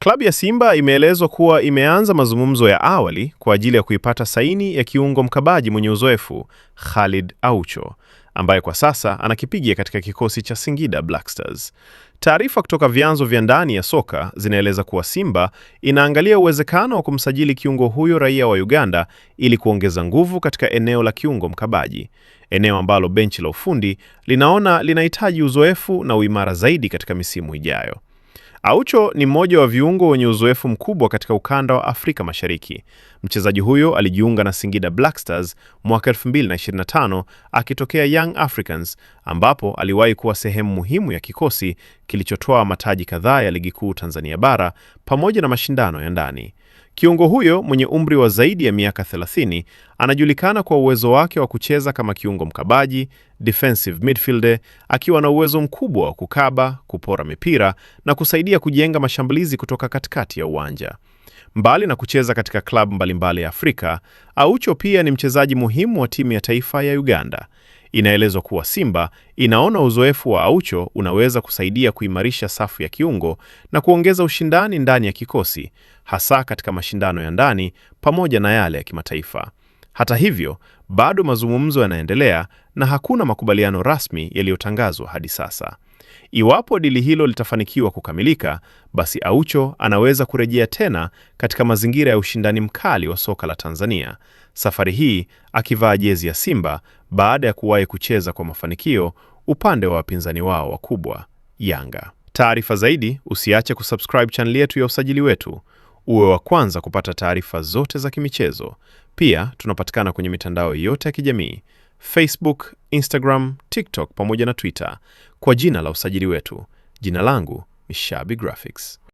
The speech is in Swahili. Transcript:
Klabu ya Simba imeelezwa kuwa imeanza mazungumzo ya awali kwa ajili ya kuipata saini ya kiungo mkabaji mwenye uzoefu Khalid Aucho, ambaye kwa sasa anakipiga katika kikosi cha Singida Black Stars. Taarifa kutoka vyanzo vya ndani ya soka zinaeleza kuwa Simba inaangalia uwezekano wa kumsajili kiungo huyo raia wa Uganda ili kuongeza nguvu katika eneo la kiungo mkabaji, eneo ambalo benchi la ufundi linaona linahitaji uzoefu na uimara zaidi katika misimu ijayo. Aucho ni mmoja wa viungo wenye uzoefu mkubwa katika ukanda wa Afrika Mashariki. Mchezaji huyo alijiunga na Singida Black Stars mwaka 2025 akitokea Young Africans, ambapo aliwahi kuwa sehemu muhimu ya kikosi kilichotoa mataji kadhaa ya Ligi Kuu Tanzania Bara pamoja na mashindano ya ndani. Kiungo huyo mwenye umri wa zaidi ya miaka 30 anajulikana kwa uwezo wake wa kucheza kama kiungo mkabaji, defensive midfielder, akiwa na uwezo mkubwa wa kukaba, kupora mipira na kusaidia kujenga mashambulizi kutoka katikati ya uwanja. Mbali na kucheza katika klabu mbalimbali ya Afrika, Aucho pia ni mchezaji muhimu wa timu ya taifa ya Uganda. Inaelezwa kuwa Simba inaona uzoefu wa Aucho unaweza kusaidia kuimarisha safu ya kiungo na kuongeza ushindani ndani ya kikosi, hasa katika mashindano ya ndani pamoja na yale ya kimataifa. Hata hivyo, bado mazungumzo yanaendelea na hakuna makubaliano rasmi yaliyotangazwa hadi sasa. Iwapo dili hilo litafanikiwa kukamilika, basi Aucho anaweza kurejea tena katika mazingira ya ushindani mkali wa soka la Tanzania, safari hii akivaa jezi ya Simba baada ya kuwahi kucheza kwa mafanikio upande wa wapinzani wao wakubwa, Yanga. Taarifa zaidi, usiache kusubscribe channel yetu ya Usajili Wetu, uwe wa kwanza kupata taarifa zote za kimichezo. Pia tunapatikana kwenye mitandao yote ya kijamii: Facebook, Instagram, TikTok pamoja na Twitter kwa jina la Usajili Wetu. Jina langu ni Shabi Graphics.